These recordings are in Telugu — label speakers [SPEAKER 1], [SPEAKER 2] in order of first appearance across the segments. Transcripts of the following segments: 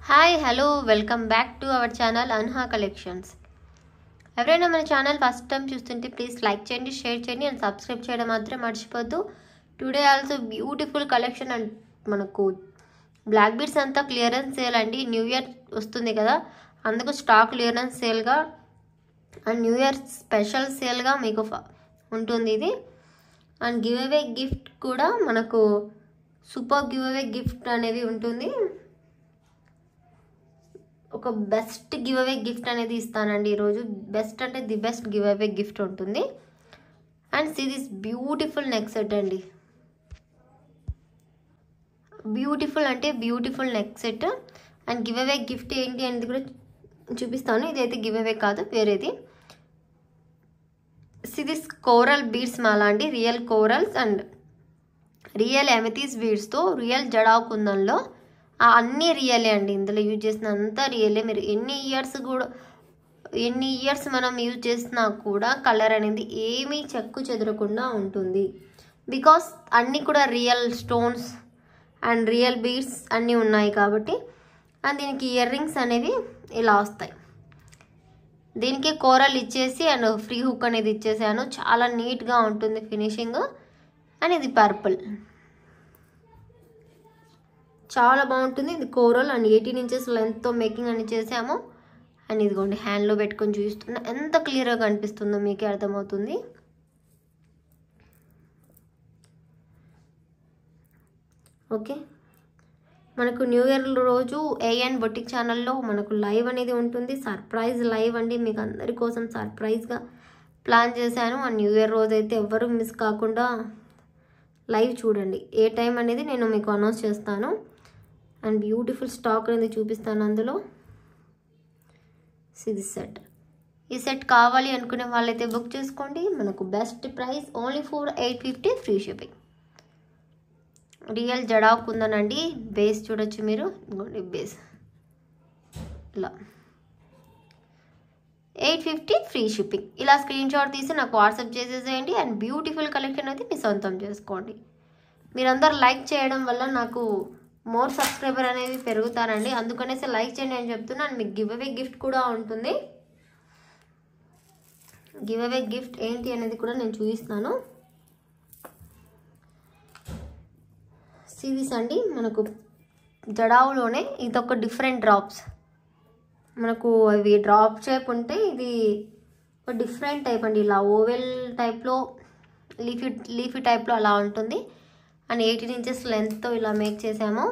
[SPEAKER 1] Hi hello welcome back to our channel Anha collections. ఎవరైనా మన ఛానల్ ఫస్ట్ టైం చూస్తుంటే ప్లీజ్ లైక్ చేయండి, షేర్ చేయండి అండ్ సబ్స్క్రైబ్ చేయడం మాత్రం మర్చిపోద్దు. Today also beautiful collection and మనకు బ్లాక్ బీడ్స్ అంతా క్లియరెన్స్ సేల్ అండి. న్యూ ఇయర్ వస్తుంది కదా, అందుకు స్టాక్ క్లియరెన్స్ సేల్గా అండ్ న్యూ ఇయర్ స్పెషల్ సేల్గా మీకు ఉంటుంది ఇది. అండ్ గివ్ అవే గిఫ్ట్ కూడా మనకు సూపర్ గివ్ అవే గిఫ్ట్ అనేది ఉంటుంది. ఒక బెస్ట్ గివ్ అవే గిఫ్ట్ అనేది ఇస్తానండి ఈరోజు. బెస్ట్ అంటే the best give away gift ఉంటుంది. And see this beautiful neck set అండి. బ్యూటిఫుల్ అంటే beautiful neck set. And give away gift ఏంటి అనేది కూడా చూపిస్తాను. ఇదైతే గివ్ అవే కాదు, వేరేది. సీ దిస్ కోరల్ బీడ్స్ మాల అండి. Real corals and real amethyst బీడ్స్తో రియల్ జడావ్ కుందన్లో అన్నీ రియలే అండి. ఇందులో యూజ్ చేసిన అంతా రియలే. మీరు ఎన్ని ఇయర్స్ మనం యూజ్ చేసినా కూడా కలర్ అనేది ఏమీ చెక్కు చెదరకుండా ఉంటుంది. బికాస్ అన్నీ కూడా real stones and real beads అన్నీ ఉన్నాయి కాబట్టి. అండ్ దీనికి ఇయర్ రింగ్స్ అనేవి ఇలా వస్తాయి. దీనికి కోరల్ ఇచ్చేసి అండ్ ఫ్రీ హుక్ అనేది ఇచ్చేసాను. చాలా నీట్గా ఉంటుంది ఫినిషింగ్. అండ్ ఇది పర్పుల్, చాలా బాగుంటుంది. ఇది కోరల్ అండ్ 18 ఇంచెస్ లెంత్తో మేకింగ్ అని చేసాము. అండ్ ఇదిగోండి హ్యాండ్లో పెట్టుకొని చూస్తున్నా ఎంత క్లియర్గా కనిపిస్తుందో మీకే అర్థమవుతుంది. ఓకే, మనకు న్యూ ఇయర్ రోజు ఏఎన్ బొటిక్ ఛానల్లో మనకు లైవ్ అనేది ఉంటుంది. సర్ప్రైజ్ లైవ్ అండి, మీకు అందరి కోసం సర్ప్రైజ్గా ప్లాన్ చేశాను. అండ్ న్యూ ఇయర్ రోజు అయితే ఎవ్వరూ మిస్ కాకుండా లైవ్ చూడండి. ఏ టైం అనేది నేను మీకు అనౌన్స్ చేస్తాను. అండ్ బ్యూటిఫుల్ స్టాక్ అనేది చూపిస్తాను అందులో. ఇది సెట్. ఈ సెట్ కావాలి అనుకునే వాళ్ళైతే బుక్ చేసుకోండి. మనకు best price only for 850 free shipping. Real jadau కుందనండి. బేస్ చూడొచ్చు మీరు, ఇంకోండి బేస్ ఇలా 850 ఫ్రీ షిప్పింగ్. ఇలా స్క్రీన్ షాట్ తీసి నాకు వాట్సాప్ చేసేసేయండి. అండ్ బ్యూటిఫుల్ కలెక్షన్ అయితే మీ సొంతం చేసుకోండి. మీరందరూ లైక్ చేయడం వల్ల నాకు మోర్ సబ్స్క్రైబర్ అనేవి పెరుగుతారండి. అందుకనేసి లైక్ చేయండి అని చెప్తున్నాను. మీకు గివ్ అవే గిఫ్ట్ కూడా ఉంటుంది. గివ్ అవే గిఫ్ట్ ఏంటి అనేది కూడా నేను చూపిస్తాను. సిరీస్ అండి, మనకు జడావులోనే ఇదొక డిఫరెంట్ డ్రాప్స్. మనకు అవి డ్రాప్ షేప్ ఉంటే ఇది ఒక డిఫరెంట్ టైప్ అండి. ఇలా ఓవెల్ టైప్లో లీఫీ టైప్లో అలా ఉంటుంది. అండ్ 18 ఇంచెస్ లెంత్తో ఇలా మేక్ చేసాము.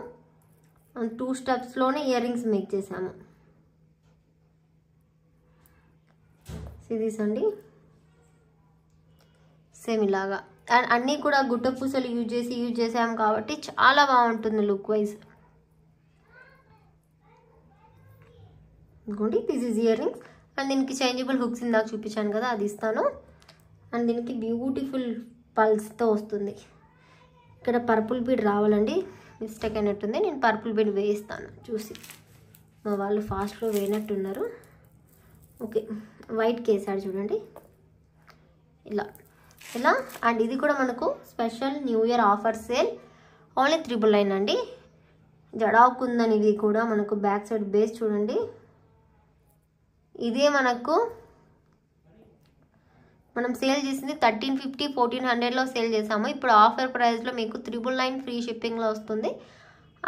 [SPEAKER 1] అండ్ 2 స్టెప్స్లోనే ఇయర్ రింగ్స్ మేక్ చేసాము. సిరీస్ అండి, సేమ్ ఇలాగా. అండ్ అన్నీ కూడా గుట్ట పూసలు యూజ్ చేసాము కాబట్టి చాలా బాగుంటుంది లుక్ వైజ్. ఇంకోండి this is ear rings. And దీనికి చేంజబుల్ హుక్స్ ఇందాక చూపించాను కదా, అది ఇస్తాను. అండ్ దీనికి బ్యూటిఫుల్ పల్స్తో వస్తుంది. ఇక్కడ పర్పుల్ బీడ్ రావాలండి, మిస్టేక్ అయినట్టుంది. నేను పర్పుల్ బీడ్ వేయిస్తాను చూసి. మా వాళ్ళు ఫాస్ట్లో వేయనట్టున్నారు. ఓకే, వైట్ కేసాడు చూడండి ఇలా ఇలా. అండ్ ఇది కూడా మనకు special new year offer sale only 999 అండి. జడావ్ కుందన్. ఇది కూడా మనకు బ్యాక్ సైడ్ బేస్ చూడండి. ఇదే మనం సేల్ చేసింది 1350 1400లో సేల్ చేసాము. ఇప్పుడు ఆఫర్ ప్రైస్లో మీకు 999 ఫ్రీ షిప్పింగ్లో వస్తుంది.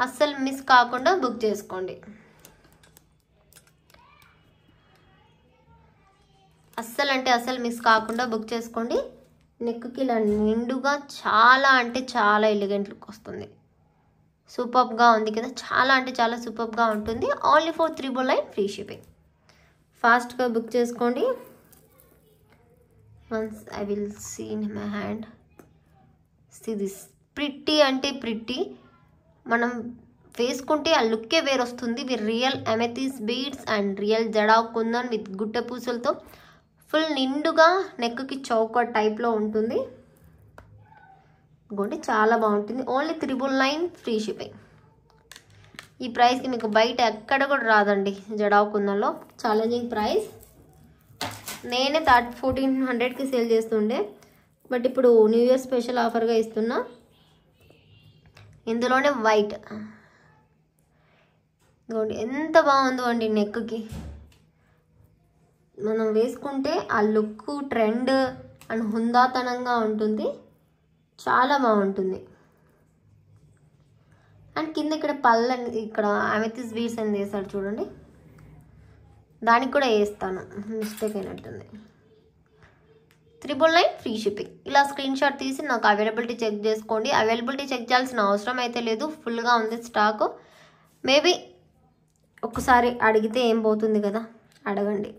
[SPEAKER 1] అస్సలు మిస్ కాకుండా బుక్ చేసుకోండి. అస్సలు మిస్ కాకుండా బుక్ చేసుకోండి. నెక్కి ఇలా నిండుగా చాలా అంటే చాలా ఎలిగెంట్ లుక్ వస్తుంది. సూపర్గా ఉంది కదా, చాలా అంటే చాలా సూపర్గా ఉంటుంది. Only for 999 free shipping. ఫాస్ట్గా బుక్ చేసుకోండి. Once I will see in my hand. See this pretty అంటే pretty. మనం వేసుకుంటే ఆ లుక్కే వేరు వస్తుంది. With real amethyst beads and real jadau kundan with గుట్ట పూసలతో ఫుల్ నిండుగా నెక్కి చౌక టైప్లో ఉంటుంది. ఇంకోటి చాలా బాగుంటుంది. Only 999 free shipping. ఈ ప్రైస్కి మీకు బయట ఎక్కడ కూడా రాదండి జడావ్ కుందన్లో. Challenging price. నేనే 1400కి సేల్ చేస్తుండే, బట్ ఇప్పుడు న్యూ ఇయర్ స్పెషల్ ఆఫర్గా ఇస్తున్నా. ఇందులోనే వైట్ ఇదిగోండి ఎంత బాగుందో అండి. నెక్కి మనం వేసుకుంటే ఆ లుక్ ట్రెండ్ అండ్ హుందాతనంగా ఉంటుంది, చాలా బాగుంటుంది. అండ్ కింద ఇక్కడ పళ్ళని ఇక్కడ అమెథిస్ట్ బీడ్స్ అని వేసాడు చూడండి, దానికి కూడా వేస్తాను, మిస్టేక్ అయినట్టుంది. 999 ఫ్రీ షిప్పింగ్. ఇలా స్క్రీన్ షాట్ తీసి నాకు అవైలబిలిటీ చెక్ చేసుకోండి. అవైలబిలిటీ చెక్ చేయాల్సిన అవసరం అయితే లేదు, ఫుల్గా ఉంది స్టాక్. మేబీ ఒక్కసారి అడిగితే ఏం పోతుంది కదా, అడగండి.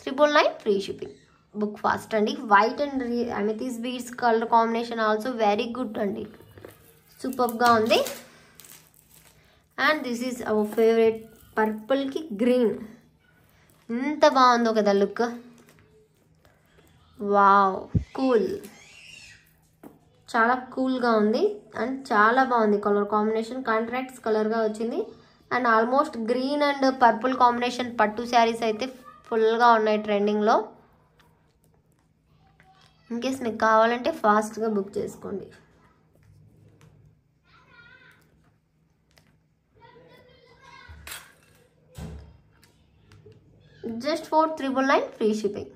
[SPEAKER 1] 999 ఫ్రీ షిప్పింగ్. బుక్ ఫాస్ట్ అండి. White and amethyst beads colour combination also very good అండి, సూపర్గా ఉంది. And this is our favourite పర్పుల్కి గ్రీన్. ఎంత బాగుందో కదా లుక్, వావ్ కూల్, చాలా కూల్గా ఉంది అండ్ చాలా బాగుంది. కలర్ కాంబినేషన్ కాంట్రాక్ట్స్ కలర్గా వచ్చింది. And almost green and purple combination పట్టు శారీస్ అయితే ఫుల్గా ఉన్నాయి ట్రెండింగ్లో. ఇన్కేస్ మీకు కావాలంటే ఫాస్ట్గా బుక్ చేసుకోండి. Just for 999 free shipping.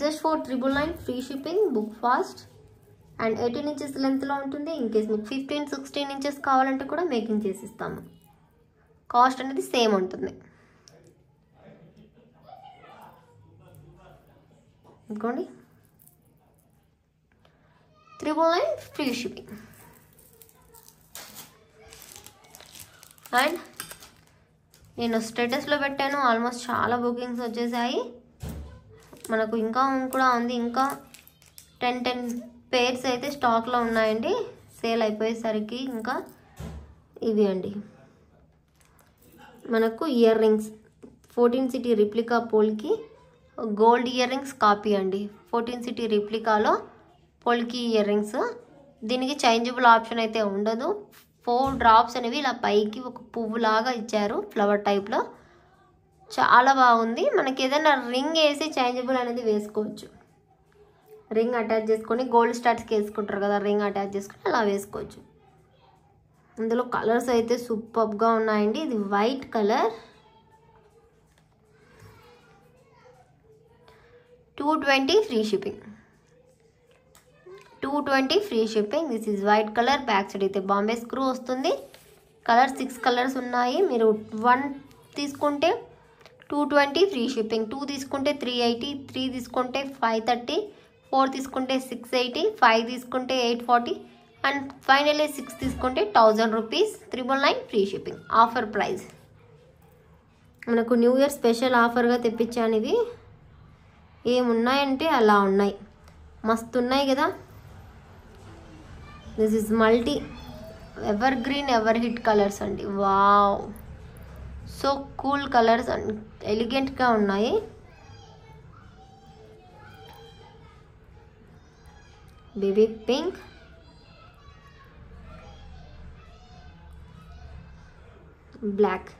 [SPEAKER 1] Just for 999 free shipping. Book fast. And 18 inches లెంత్లో ఉంటుంది. ఇన్కేస్ మీకు 15-16 ఇంచెస్ కావాలంటే కూడా మేకింగ్ చేసి ఇస్తాము. కాస్ట్ అనేది సేమ్ ఉంటుంది. ఇంకోండి 999 ఫ్రీ షిప్పింగ్. అండ్ నేను స్టేటస్లో పెట్టాను, ఆల్మోస్ట్ చాలా బుకింగ్స్ వచ్చేసాయి. మనకు ఇంకా కూడా ఉంది, ఇంకా 10 పేర్స్ అయితే స్టాక్లో ఉన్నాయండి. సేల్ అయిపోయేసరికి ఇంకా ఇవి అండి మనకు earrings 14 city replica polki gold earrings copy అండి. 14 సిటీ రిప్లికాలో పోల్కి ఇయర్ రింగ్స్. దీనికి చేంజబుల్ ఆప్షన్ అయితే ఉండదు. 4 డ్రాప్స్ అనేవి ఇలా పైకి ఒక పువ్వులాగా ఇచ్చారు ఫ్లవర్ టైప్లో, చాలా బాగుంది. మనకి ఏదైనా రింగ్ వేసి చేంజబుల్ అనేది వేసుకోవచ్చు. రింగ్ అటాచ్ చేసుకొని గోల్డ్ స్టార్ట్స్కి వేసుకుంటారు కదా, రింగ్ అటాచ్ చేసుకొని అలా వేసుకోవచ్చు. ఇందులో కలర్స్ అయితే సూపర్గా ఉన్నాయండి. ఇది white colour, 220 free shipping. 220 free shipping. This is white colour. Back side అయితే బాంబే స్క్రూ వస్తుంది. కలర్ 6 కలర్స్ ఉన్నాయి. మీరు 1 తీసుకుంటే 220 ఫ్రీ షిప్పింగ్, 2 తీసుకుంటే 380, 3 తీసుకుంటే 530, 4 తీసుకుంటే 680, 5 తీసుకుంటే 840 అండ్ ఫైనల్లీ 6 తీసుకుంటే 1000 rupees. 999 free shipping. Offer price మనకు న్యూ ఇయర్ స్పెషల్ ఆఫర్గా తెప్పించాను. ఇవి ఏమున్నాయంటే అలా ఉన్నాయి, మస్తు ఉన్నాయి కదా. This is multi evergreen ever hit colours అండి. Wow, so cool colours and ఎలిగెంట్గా ఉన్నాయి. Baby pink, black.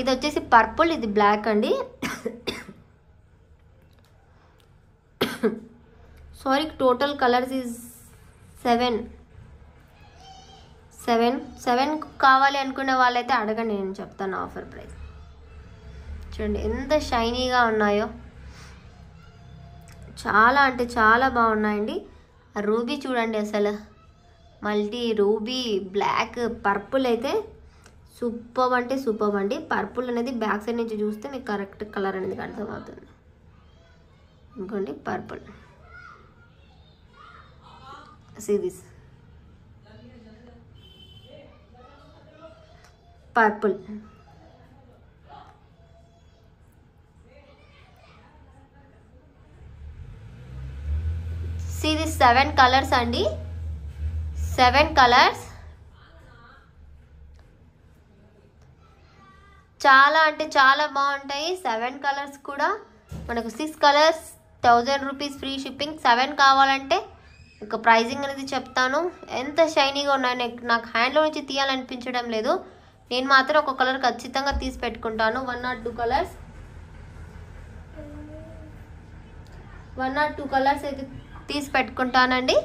[SPEAKER 1] ఇది వచ్చేసి పర్పుల్, ఇది బ్లాక్ అండి. సారీ, టోటల్ కలర్స్ ఈజ్ 7 కావాలి అనుకునే వాళ్ళైతే అడగండి, నేను చెప్తాను ఆఫర్ ప్రైస్. చూడండి ఎంత షైనీగా ఉన్నాయో, చాలా అంటే చాలా బాగున్నాయండి. ఆ రూబీ చూడండి, అసలు మల్టీ రూబీ బ్లాక్ పర్పుల్ అయితే సూపర్ అంటే సూపర్ అండి. పర్పుల్ అనేది బ్యాక్ సైడ్ నుంచి చూస్తే మీకు కరెక్ట్ కలర్ అనేది అర్థమవుతుంది. ఇంకోండి purple, see this purple. See this 7 colors అండి, 7 colors. చాలా అంటే చాలా బాగుంటాయి. 7 కలర్స్ కూడా మనకు 6 కలర్స్ 1000 రూపీస్ ఫ్రీ షిప్పింగ్. 7 కావాలంటే ఇక ప్రైజింగ్ అనేది చెప్తాను. ఎంత షైనీగా ఉన్నాయి, నాకు హ్యాండ్లో నుంచి తీయాలనిపించడం లేదు. నేను మాత్రం ఒక కలర్ ఖచ్చితంగా తీసి పెట్టుకుంటాను. 1 or 2 కలర్స్, 1 or 2 కలర్స్ అయితే తీసి పెట్టుకుంటానండి.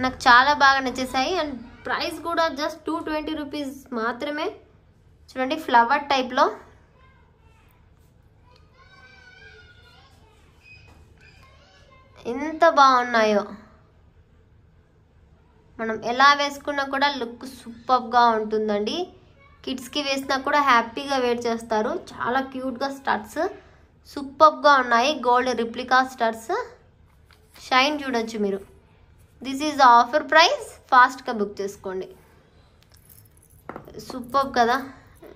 [SPEAKER 1] నాకు చాలా బాగా నచ్చేసాయి. అండ్ ప్రైస్ కూడా జస్ట్ 220 రూపీస్ మాత్రమే. చూడండి ఫ్లవర్ టైప్లో ఎంత బాగున్నాయో. మనం ఎలా వేసుకున్నా కూడా లుక్ సూపర్గా ఉంటుందండి. కిడ్స్కి వేసినా కూడా హ్యాపీగా వేర్ చేస్తారు. చాలా క్యూట్గా స్టడ్స్ సూపర్గా ఉన్నాయి. గోల్డ్ రిప్లికా స్టడ్స్ షైన్ చూడొచ్చు మీరు. This is offer price. ఫాస్ట్గా బుక్ చేసుకోండి. సూపర్ కదా,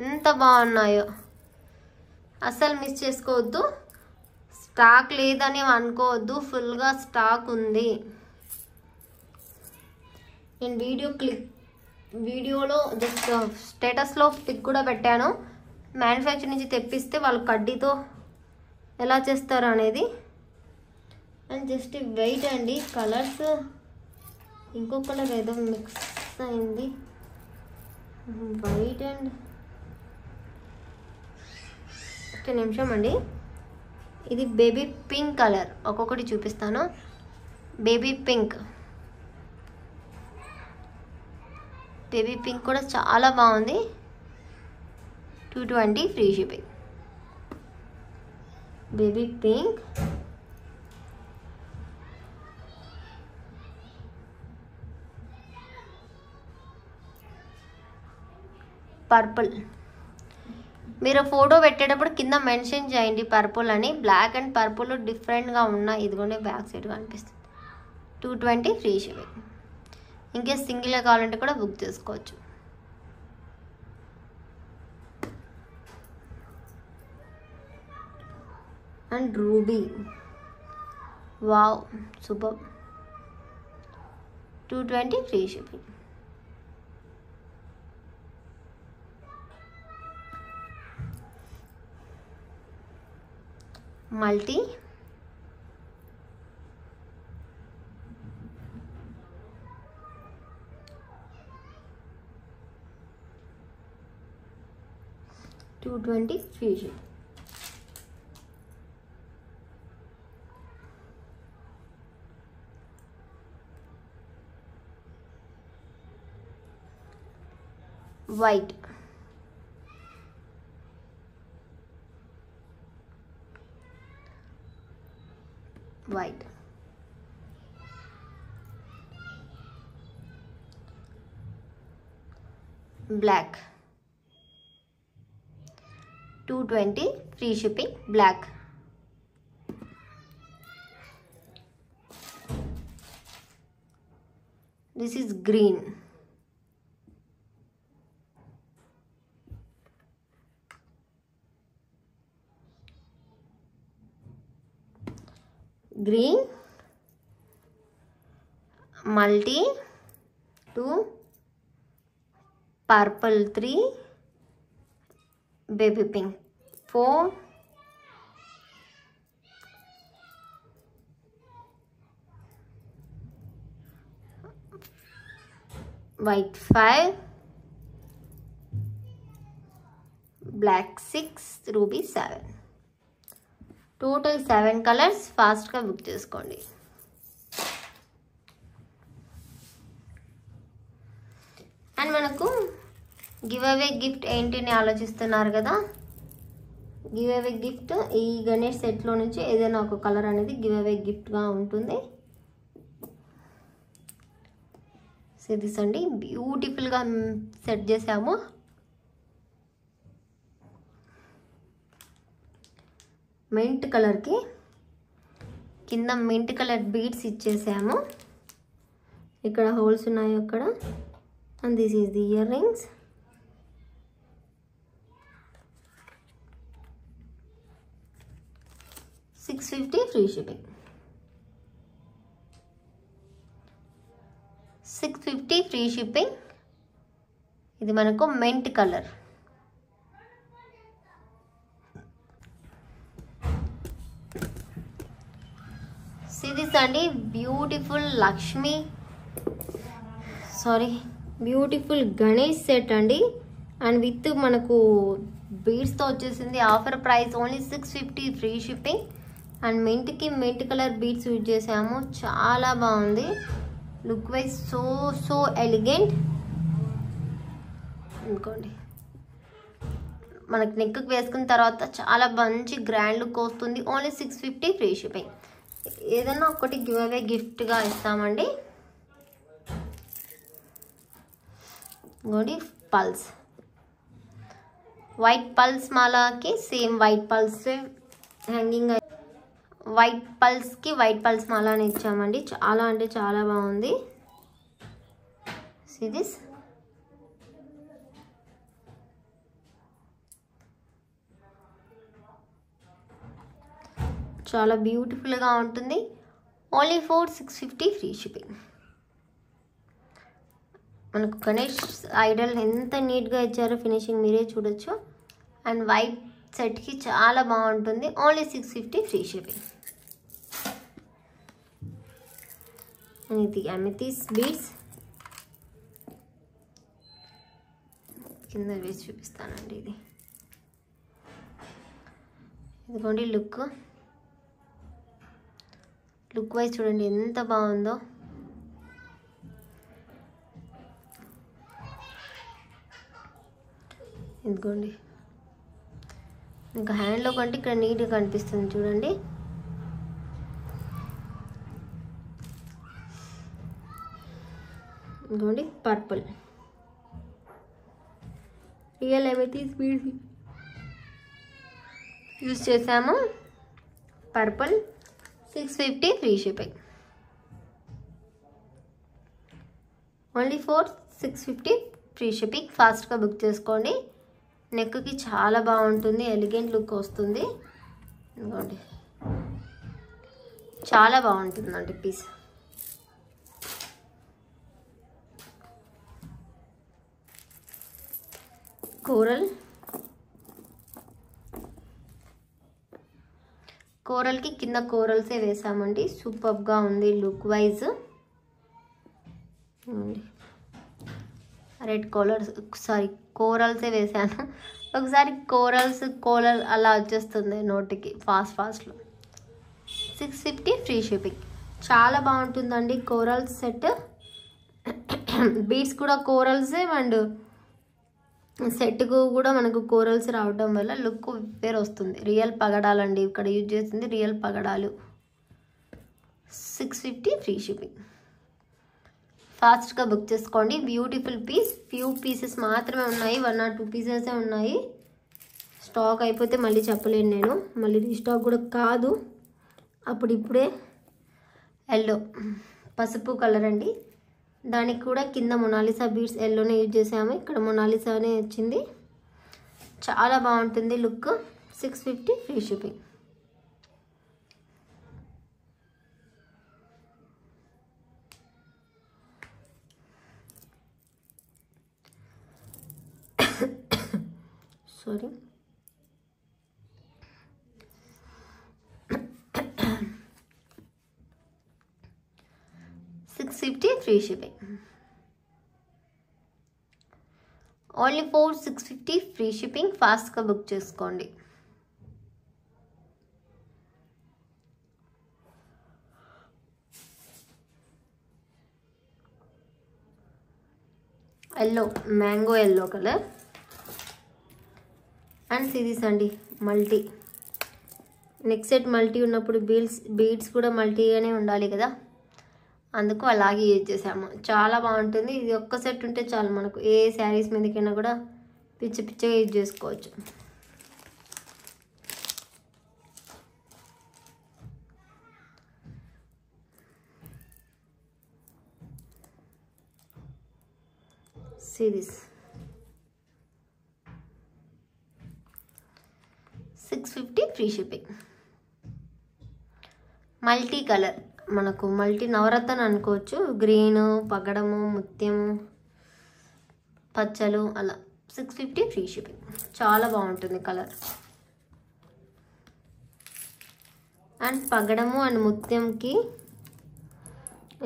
[SPEAKER 1] ఎంత బాగున్నాయో. అస్సలు మిస్ చేసుకోవద్దు. స్టాక్ లేదని అనుకోవద్దు, ఫుల్గా స్టాక్ ఉంది. నేను వీడియోలో జస్ట్ స్టేటస్లో పిక్ కూడా పెట్టాను. మ్యానుఫ్యాక్చర్ నుంచి తెప్పిస్తే వాళ్ళు కడ్డీతో ఎలా చేస్తారు అనేది. అండ్ జస్ట్ వెయిట్ అండి. కలర్స్ ఇంకో కలర్ ఏదో మిక్స్ అయింది. వైట్ అండ్ ఒక నిమిషం అండి. ఇది బేబీ పింక్ కలర్. ఒక్కొక్కటి చూపిస్తాను. బేబీ పింక్ కూడా చాలా బాగుంది. 220 free shipping. Baby pink, purple. మీరు ఫోటో పెట్టేటప్పుడు కింద మెన్షన్ చేయండి పర్పుల్ అని. బ్లాక్ అండ్ పర్పుల్ డిఫరెంట్గా ఉన్నాయి. ఇదిగోండి బ్యాక్ సైడ్ కనిపిస్తుంది. 220 ఫ్రీ షిప్పింగ్. ఇంకే సింగిల్గా కావాలంటే కూడా బుక్ చేసుకోవచ్చు. And ruby, wow super. 220 free shipping. Multi, $220 free shipping. White, black, 220 free shipping. Black, this is green, multi 2, purple 3, baby pink 4, white 5, black 6, ruby 7. Total 7 colours. ఫాస్ట్గా బుక్ చేసుకోండి. అండ్ మనకు గివ్ అవే గిఫ్ట్ ఏంటిని ఆలోచిస్తున్నారు కదా. గివ్ అవే గిఫ్ట్ ఈ గణేష్ సెట్లో నుంచి ఏదైనా ఒక కలర్ అనేది గివ్ అవే గిఫ్ట్గా ఉంటుంది. సిరీస్ అండి, బ్యూటిఫుల్గా సెట్ చేసాము. మింట్ కలర్కి కింద మింట్ కలర్ బీడ్స్ ఇచ్చేసాము. ఇక్కడ హోల్స్ ఉన్నాయి అక్కడ. And this is the earrings. $650 free shipping. 650 free shipping. ఇది మనకు మింట్ కలర్. సిరీస్ అండి, బ్యూటిఫుల్ గణేష్ సెట్ అండి. అండ్ విత్ మనకు బీడ్స్తో వచ్చేసింది. Offer price only 650 free shipping. And మెంట్కి మెంట్ కలర్ బీడ్స్ యూజ్ చేసాము. చాలా బాగుంది, లుక్ వైజ్ సో ఎలిగెంట్. అనుకోండి మనకి నెక్కి వేసుకున్న తర్వాత చాలా మంచి గ్రాండ్ లుక్ వస్తుంది. Only 650 free shipping. ఏదన్నా ఒకటి గివ్ అవే గిఫ్ట్గా ఇస్తామండి. ఇంకోటి పల్స్, వైట్ పల్స్ మాలకి same white pearls hanging, white పల్స్కి వైట్ పల్స్ మాలని ఇచ్చామండి. చాలా అంటే చాలా బాగుంది. See this. చాలా బ్యూటిఫుల్గా ఉంటుంది. Only for 650 free shipping. మనకు గణేష్ ఐడల్ ఎంత నీట్గా ఇచ్చారో ఫినిషింగ్ మీరే చూడొచ్చు. అండ్ వైట్ సెట్కి చాలా బాగుంటుంది. Only 650 free shipping. ఇది అమెథిస్ట్ బీడ్స్ కింద వేసి చూపిస్తానండి. ఇదిగోండి లుక్ వైజ్ చూడండి ఎంత బాగుందో. ఇదిగోండి ఇంకా హ్యాండ్లో కంటే ఇక్కడ నీట్గా కనిపిస్తుంది చూడండి. ఇదిగోండి purple real amethyst beads use చేసాము. Purple 650 free shipping. Only for 650 free shipping. ఫాస్ట్గా బుక్ చేసుకోండి. నెక్కి చాలా బాగుంటుంది, ఎలిగెంట్ లుక్ వస్తుంది. ఇదిగోండి చాలా బాగుంటుందండి పీస్. కోరల్కి కింద కోరల్సే వేసామండి. సూపర్గా ఉంది లుక్ వైజ్. రెడ్ కోరల్సే వేసాను. ఒకసారి కోరల్ అలా వచ్చేస్తుంది నోటికి ఫాస్ట్లో. 650 ఫ్రీ షిప్పింగ్. చాలా బాగుంటుందండి కోరల్స్ సెట్. బీడ్స్ కూడా కోరల్సే అండ్ సెట్కు కూడా మనకు కోరల్స్ రావడం వల్ల లుక్ వేరే వస్తుంది. రియల్ పగడాలండి ఇక్కడ యూజ్ చేసింది, రియల్ పగడాలు. 650 ఫ్రీ షిప్పింగ్. ఫాస్ట్గా బుక్ చేసుకోండి. Beautiful piece. ఫ్యూ పీసెస్ మాత్రమే ఉన్నాయి, 1 or 2 పీసెసే ఉన్నాయి. స్టాక్ అయిపోతే మళ్ళీ చెప్పలేను నేను, మళ్ళీ రీస్టాక్ కూడా కాదు. ఇప్పుడే ఎల్లో పసుపు కలర్ అండి. దానికి కూడా కింద మొనాలిసా బీడ్స్ ఎల్లోనే యూజ్ చేసాము. ఇక్కడ మొనాలిసానే వచ్చింది. చాలా బాగుంటుంది look. 650 free shipping. Sorry 650 free shipping. Only for 650 free shipping. ఫాస్ట్గా బుక్ చేసుకోండి. Yellow, mango yellow colour. And series అండి మల్టీ. నెక్స్ట్ సెట్ మల్టీ ఉన్నప్పుడు బీడ్స్ కూడా మల్టీగానే ఉండాలి కదా, అందుకు అలాగే యూజ్ చేసాము. చాలా బాగుంటుంది. ఇది ఒక్క సెట్ ఉంటే చాలు, మనకు ఏ శారీస్ మీదకైనా కూడా పిచ్చిగా యూజ్ చేసుకోవచ్చు. Series 650 free shipping. Multi colour, మనకు మల్టీ నవరత్న అనుకోవచ్చు. గ్రీన్, పగడము, ముత్యము, పచ్చలు అలా. 650 ఫ్రీ షిప్పింగ్. చాలా బాగుంటుంది కలర్. అండ్ పగడము అండ్ ముత్యంకి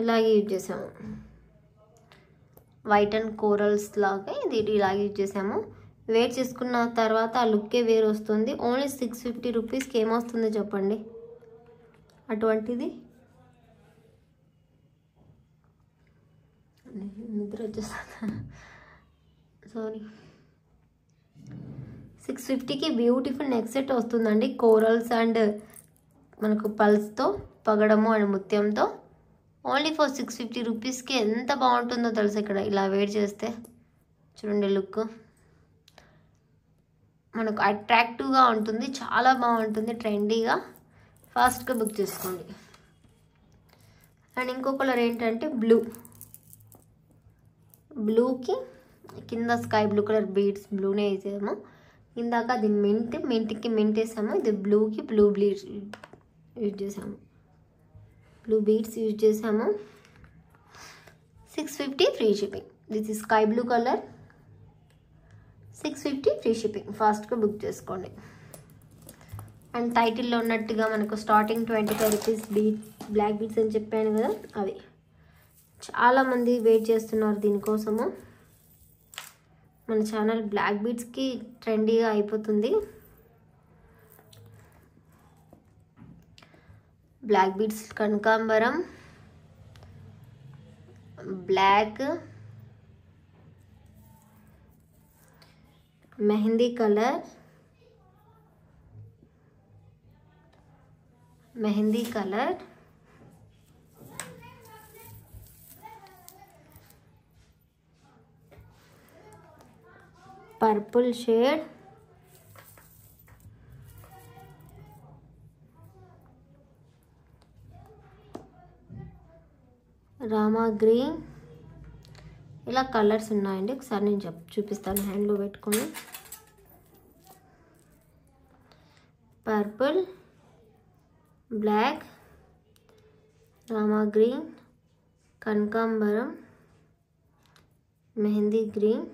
[SPEAKER 1] ఇలాగే యూజ్ చేసాము. వైట్ అండ్ కోరల్స్ లాగా ఇది ఇలాగే యూజ్ చేసాము. వేర్ చేసుకున్న తర్వాత ఆ లుక్కే వేరు వస్తుంది. ఓన్లీ 650 రూపీస్కి ఏమొస్తుంది చెప్పండి. అటువంటిది నిద్ర వచ్చేస్తుంది సారీ 650కి బ్యూటిఫుల్ నెక్ సెట్ వస్తుందండి. కోరల్స్ అండ్ మనకు పల్స్తో పగడము అండ్ ముత్యంతో ఓన్లీ ఫర్ 650 రూపీస్కి ఎంత బాగుంటుందో తెలుసు. ఇక్కడ ఇలా వేర్ చేస్తే చూడండి లుక్ మనకు అట్రాక్టివ్గా ఉంటుంది, చాలా బాగుంటుంది, ట్రెండీగా. ఫాస్ట్గా బుక్ చేసుకోండి. అండ్ ఇంకో కలర్ ఏంటంటే బ్లూకి కింద స్కై బ్లూ కలర్ బీడ్స్ బ్లూనే వేసాము. ఇందాక అది మింట్కి మింట్ వేసాము. ఇది బ్లూకి బ్లూ బీడ్స్ యూజ్ చేసాము, బ్లూ బీడ్స్ యూజ్ చేసాము. 650 free shipping. This is sky blue colour, 650 free shipping. ఫాస్ట్గా బుక్ చేసుకోండి. అండ్ టైటిల్లో ఉన్నట్టుగా మనకు స్టార్టింగ్ 25 రూపీస్ బ్లాక్ బీడ్స్ అని చెప్పాను కదా, అవి చాలామంది వెయిట్ చేస్తున్నారు దీనికోసము. మన ఛానల్ బ్లాక్ బీడ్స్కి ట్రెండీగా అయిపోతుంది. బ్లాక్ బీడ్స్ కనకాంబరం, black, mehndi colour, purple shade, Rama green, ఇలా కలర్స్ ఉన్నాయండి. ఒకసారి నేను చూపిస్తాను హ్యాండ్లో పెట్టుకొని. పర్పుల్, బ్లాక్, రామా గ్రీన్, కనకాంబరం, mehndi green,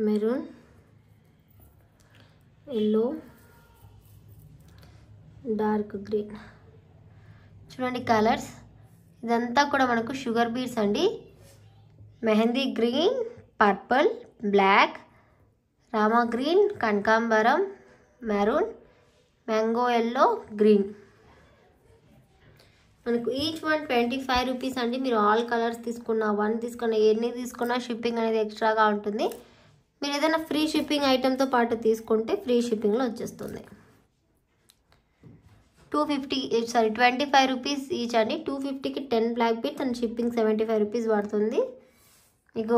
[SPEAKER 1] maroon, yellow, dark green. చూడండి కలర్స్. ఇదంతా కూడా మనకు షుగర్ బీడ్స్ అండి. Mehndi green, purple, black, Rama green, కనకాంబరం, మెరూన్, మ్యాంగో ఎల్లో, గ్రీన్. మనకు ఈచ్ వన్ 25 రూపీస్ అండి. మీరు ఆల్ కలర్స్ తీసుకున్నా, 1 తీసుకున్నా, ఎన్ని తీసుకున్నా షిప్పింగ్ అనేది ఎక్స్ట్రాగా ఉంటుంది. మీరు ఏదైనా ఫ్రీ షిప్పింగ్ ఐటెంతో పాటు తీసుకుంటే ఫ్రీ షిప్పింగ్లో వచ్చేస్తుంది. 25 రూపీస్ ఈచ్ అండి. 250కి 10 black beads and shipping 75 rupees పడుతుంది. మీకు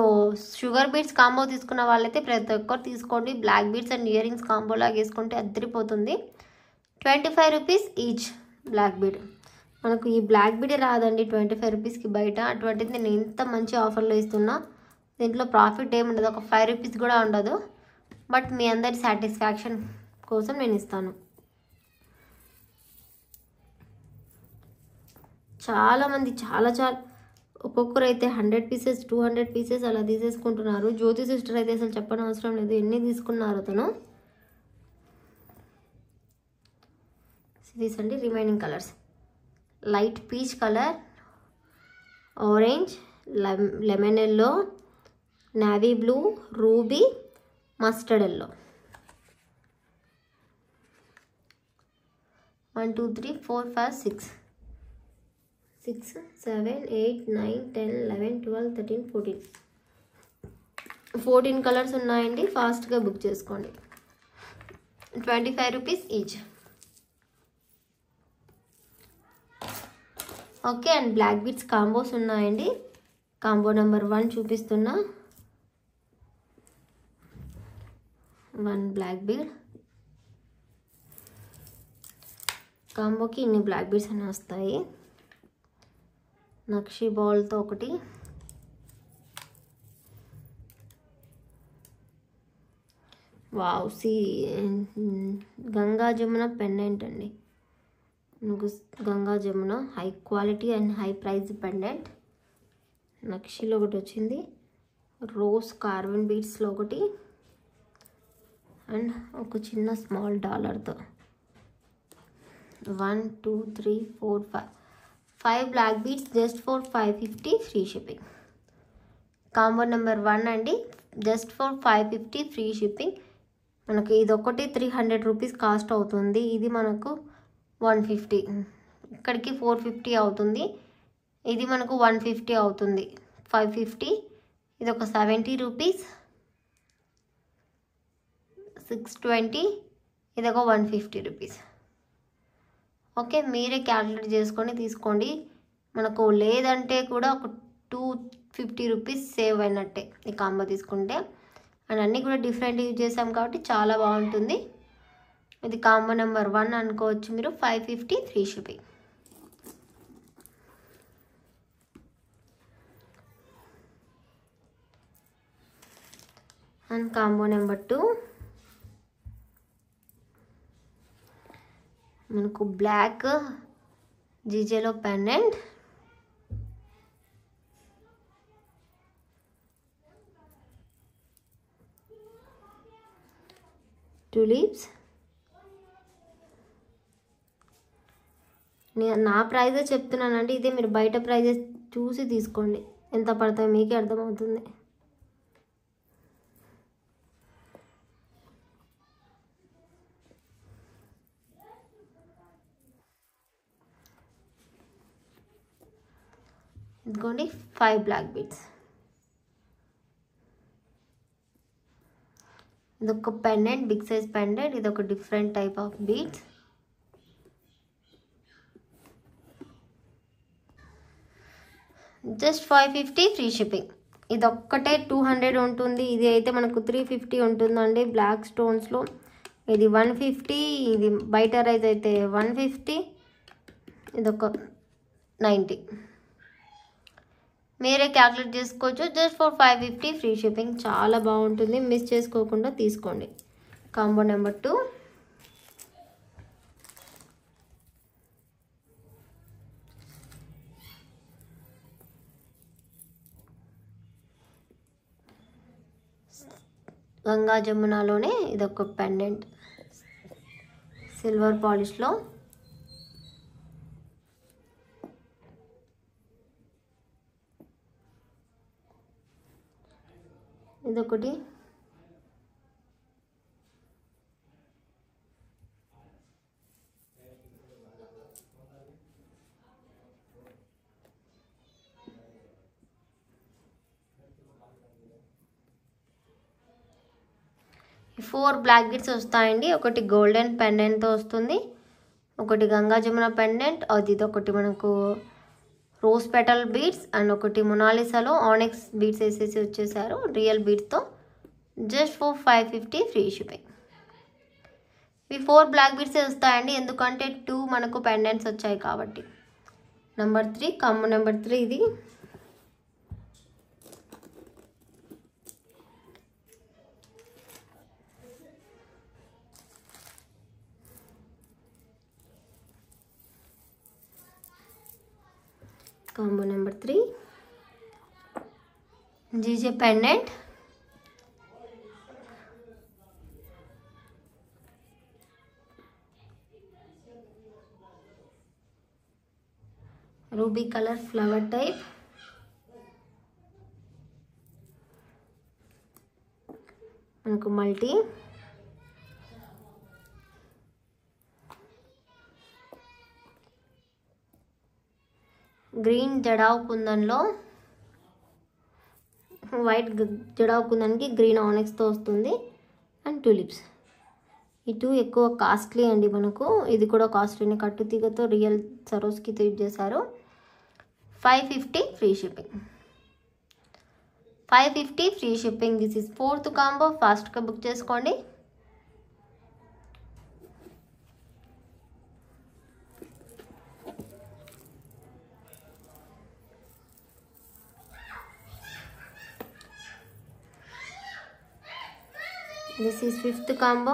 [SPEAKER 1] షుగర్ బీడ్స్ కాంబో తీసుకున్న వాళ్ళైతే ప్రతి ఒక్కరు తీసుకోండి. Black beads and earrings కాంబోలాగా వేసుకుంటే అద్దరిపోతుంది. 25 రూపీస్ ఈచ్ బ్లాక్ బీడ్. మనకు ఈ బ్లాక్ బీడే రాదండి 25 రూపీస్కి బయట. అటువంటిది నేను ఇంత మంచి ఆఫర్లో ఇస్తున్నా. దీంట్లో ప్రాఫిట్ ఏముండదు, ఒక 5 రూపీస్ కూడా ఉండదు. బట్ మీ అందరి సాటిస్ఫాక్షన్ కోసం నేను ఇస్తాను. చాలామంది చాలా ఒక్కొక్కరు అయితే 100 పీసెస్ 200 పీసెస్ అలా తీసేసుకుంటున్నారు. జ్యోతి సిస్టర్ అయితే అసలు చెప్పని అవసరం లేదు, ఎన్ని తీసుకున్నారు తను. సిరీస్ అండి. Remaining colours light peach colour, orange, lemon yellow, navy blue, ruby, mustard yellow. 1 2 3 4 5 6 7 8 9 10 11 12 13 14 colours ఉన్నాయండి. ఫాస్ట్గా బుక్ చేసుకోండి. 25 rupees each. Okay. And black beads combos ఉన్నాయండి. కాంబో నెంబర్ 1 చూపిస్తున్నా. 1 బ్లాక్ బీడ్ కాంబోకి ఇన్ని బ్లాక్ బీడ్స్ అని వస్తాయి. నక్షి బాల్తో ఒకటి, వావ్ గంగా జమున పెండెంట్ అండి. Ganga Jamuna high quality and high price pendant. నక్షిలో ఒకటి వచ్చింది, రోజ్ కార్బన్ బీడ్స్లో ఒకటి, అండ్ ఒక చిన్న స్మాల్ డాలర్తో. 1 2 3 4 5 black beads just for 550 free shipping. Combo number 1 అండి, జస్ట్ ఫర్ 550 ఫ్రీ షిప్పింగ్. మనకి ఇది ఒకటి 300 రూపీస్ కాస్ట్ అవుతుంది. ఇది మనకు 150, ఇక్కడికి 450 అవుతుంది. ఇది మనకు 150 అవుతుంది, 550. ఇది ఒక 70 రూపీస్, 620. ఇది ఒక 150 రూపీస్. ఓకే, మీరే క్యాల్కులేట్ చేసుకొని తీసుకోండి. మనకు లేదంటే కూడా ఒక 250 రూపీస్ సేవ్ అయినట్టే ఈ కాంబో తీసుకుంటే. అండ్ అన్నీ కూడా డిఫరెంట్ యూజ్ చేసాం కాబట్టి చాలా బాగుంటుంది. ఇది కాంబో నెంబర్ 1 అనుకోవచ్చు మీరు. 550 free shipping. And combo number 2 మనకు బ్లాక్ జీజేలో పెండెంట్, టులిప్స్. నా ప్రైజే చెప్తున్నానండి, ఇదే మీరు బయట ప్రైజెస్ చూసి తీసుకోండి, ఎంత పడతాయో మీకే అర్థమవుతుంది. ఇదిగోండి 5 బ్లాక్ బీడ్స్. ఇదొక పెండెంట్, బిగ్ సైజ్ పెండెంట్. ఇది ఒక different type of beads. Just 550 free shipping. ఇది ఒక్కటే 200 ఉంటుంది, ఇది అయితే మనకు 350 ఉంటుందండి బ్లాక్ స్టోన్స్లో. ఇది 150, ఇది బయట రైజ్ అయితే 150, ఇదొక 90. మీరే క్యాల్కులేట్ చేసుకోవచ్చు. Just for 550 free shipping. చాలా బాగుంటుంది, మిస్ చేసుకోకుండా తీసుకోండి. కాంబో నెంబర్ 2 గంగా జమునాలోనే ఇదొక పెండెంట్, సిల్వర్ పాలిష్లో. ఇదొకటి ఈ 4 బ్లాక్ బీడ్స్ వస్తాయండి. ఒకటి గోల్డెన్ పెండెంట్తో వస్తుంది, ఒకటి గంగా జమున పెండెంట్, అది ఇదొకటి మనకు రోజ్ పెటల్ బీడ్స్, అండ్ ఒకటి మొనాలిసాలో ఆనెక్స్ బీడ్స్ వేసేసి వచ్చేసారు రియల్ బీడ్స్తో. Just for 550 free shipping. ఇవి 4 బ్లాక్ బీడ్స్ వస్తాయండి, ఎందుకంటే 2 మనకు పెండెంట్స్ వచ్చాయి కాబట్టి. నెంబర్ 3 కాంబో నెంబర్ 3 ఇది. Combo number 3 GJ pendant, ruby colour flower type, మనకు మల్టీ, గ్రీన్ జడావ్ కుందన్లో, వైట్ జడావ్ కుందన్కి గ్రీన్ ఆనెక్స్తో వస్తుంది, అండ్ టులిప్స్. ఈ 2 ఎక్కువ కాస్ట్లీ అండి మనకు. ఇది కూడా కాస్ట్లీనే, కట్టు తీగతో రియల్ సరోస్కితో యూజ్ చేశారు. 550 free shipping. 550 free shipping. This is 4th combo. ఫాస్ట్గా బుక్ చేసుకోండి. This is 5th combo.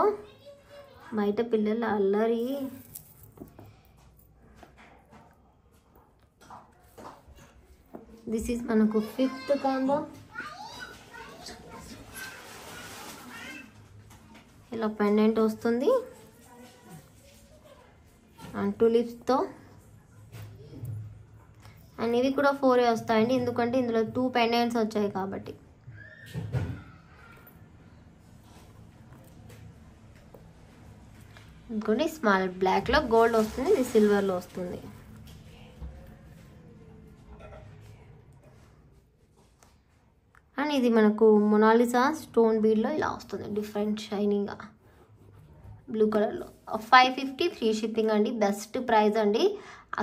[SPEAKER 1] బయట పిల్లల అల్లరి. దిస్ ఈజ్ మనకు 5th కాంబో. ఇలా పెండెంట్ వస్తుంది అండ్ టులిప్స్తో. అండ్ ఇవి కూడా 4 వస్తాయండి, ఎందుకంటే ఇందులో 2 పెండెంట్స్ వచ్చాయి కాబట్టి. ఇంకోటి స్మాల్ బ్లాక్లో గోల్డ్ వస్తుంది, ఇది సిల్వర్లో వస్తుంది. అండ్ ఇది మనకు మొనాలిసా స్టోన్ బీడ్లో ఇలా వస్తుంది, డిఫరెంట్ షైనీగా బ్లూ కలర్లో. 550 ఫ్రీ షిప్పింగ్ అండి. బెస్ట్ ప్రైస్ అండి,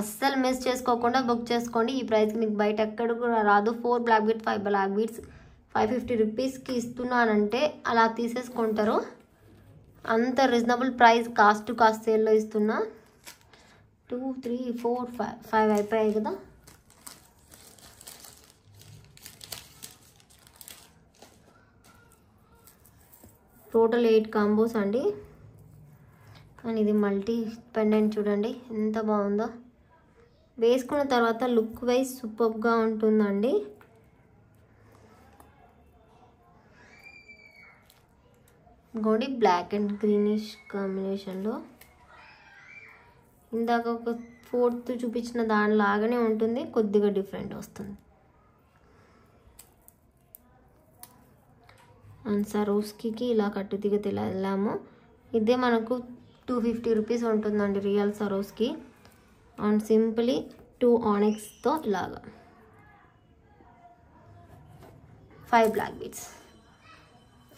[SPEAKER 1] అస్సలు మిస్ చేసుకోకుండా బుక్ చేసుకోండి. ఈ ప్రైస్కి మీకు బయట ఎక్కడ కూడా రాదు. 4 బ్లాక్ బీడ్స్ 5 బ్లాక్ బీడ్స్ 550 రూపీస్కి ఇస్తున్నానంటే అలా తీసేసుకుంటారు. అంత reasonable price, cost to cost సేల్లో ఇస్తున్నా. 2 3 4 5 అయిపోయాయి కదా. టోటల్ 8 కాంబోస్ అండి. అండ్ ఇది మల్టీ పెండెంట్ చూడండి ఎంత బాగుందో. వేసుకున్న తర్వాత లుక్ వైజ్ సూపర్గా ఉంటుందండి. ఇంకోటి బ్లాక్ అండ్ గ్రీనిష్ కాంబినేషన్లో. ఇందాక ఒక 4th చూపించిన దానిలాగానే ఉంటుంది, కొద్దిగా డిఫరెంట్ వస్తుంది. అండ్ సరోస్కి ఇలా కట్టుదిగా వెళ్ళాము. ఇదే మనకు 250 రూపీస్ ఉంటుందండి రియల్ సరోస్కి. అండ్ సింపుల్లీ 2 ఆనిక్స్తో ఇలాగా 5 బ్లాక్ బీడ్స్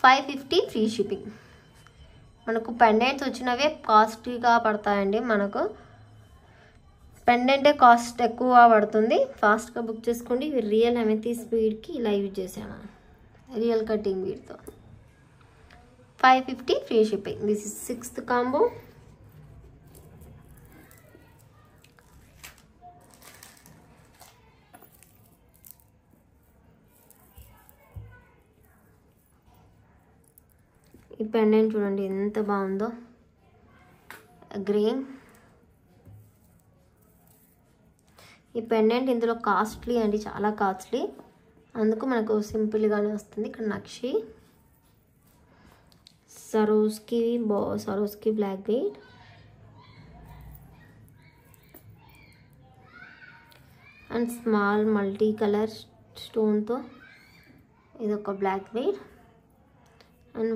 [SPEAKER 1] 550 ఫ్రీ షిప్పింగ్. మనకు పెండెంట్స్ వచ్చినవే కాస్ట్లీగా పడతాయండి. మనకు పెండెంటే కాస్ట్ ఎక్కువ పడుతుంది. ఫాస్ట్గా బుక్ చేసుకోండి. ఇవి రియల్ అమెథిస్ట్ బీడ్కి ఇలా యూజ్ చేసాము, రియల్ కటింగ్ బీడ్తో. 550 free shipping. This is 6th combo. ఈ పెండెంట్ చూడండి ఎంత బాగుందో, గ్రీన్. ఈ పెండెంట్ ఇందులో కాస్ట్లీ అండి, చాలా కాస్ట్లీ, అందుకు మనకు సింపుల్గానే వస్తుంది. ఇక్కడ నక్షి Swarovski black bead. And small multi colour స్టోన్తో ఇదొక black bead. And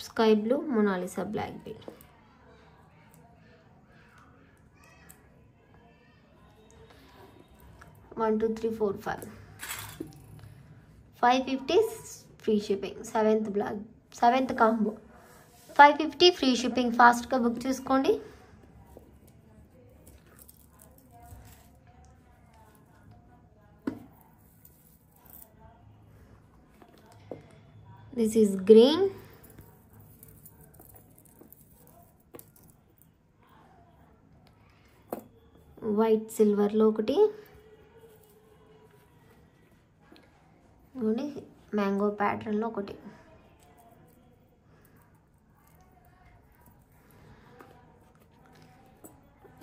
[SPEAKER 1] sky blue Mona Lisa black bead. One, 2, 3, 4, 5. 550 free shipping. 7th combo 550 free shipping. ఫాస్ట్గా బుక్ చేసుకోండి. This is green. వైట్ సిల్వర్లో ఒకటి, మ్యాంగో ప్యాటర్న్లో ఒకటి.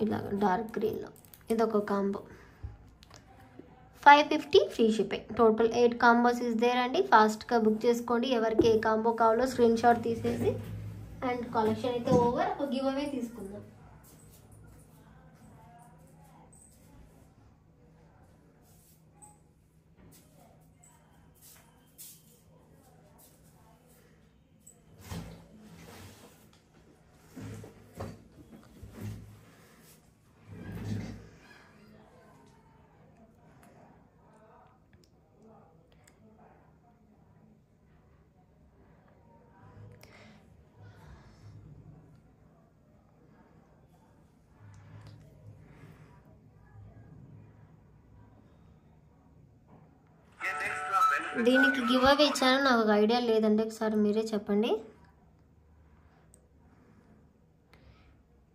[SPEAKER 1] ఇలా డార్క్ గ్రీన్లో ఇదొక combo. 550 free shipping. Total 8 combos is there అండి. ఫాస్ట్గా బుక్ చేసుకోండి. ఎవరికి ఏ కాంబో కావాలో స్క్రీన్ షాట్ తీసేసి. అండ్ కలెక్షన్ అయితే ఓవర్. ఒక గివ్ అవే తీసుకుందాం. దీనికి గివ్ అవే ఇచ్చాను, నాకు ఒక ఐడియా లేదండి, ఒకసారి మీరే చెప్పండి.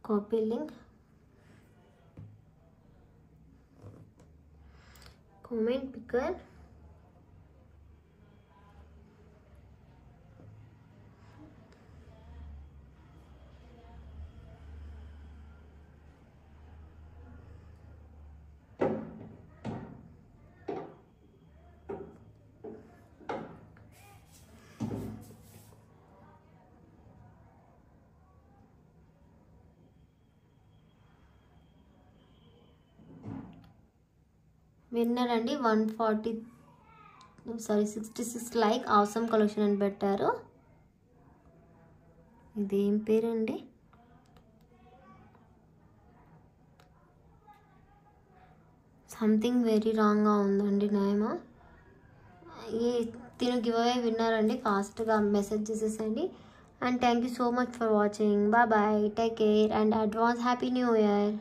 [SPEAKER 1] Copy link, comment picker, winner అండి. 66 లైక్. అవసరం కలెక్షన్ అని పెట్టారు. ఇదేం పేరండి? సంథింగ్ వెరీ రాంగ్గా ఉందండి నేమ్. ఈ తిను గివ్ అవే విన్నారండి, ఫాస్ట్గా మెసేజ్ చేసేసండి. And thank you so much for watching. Bye bye, take care and advance happy new year.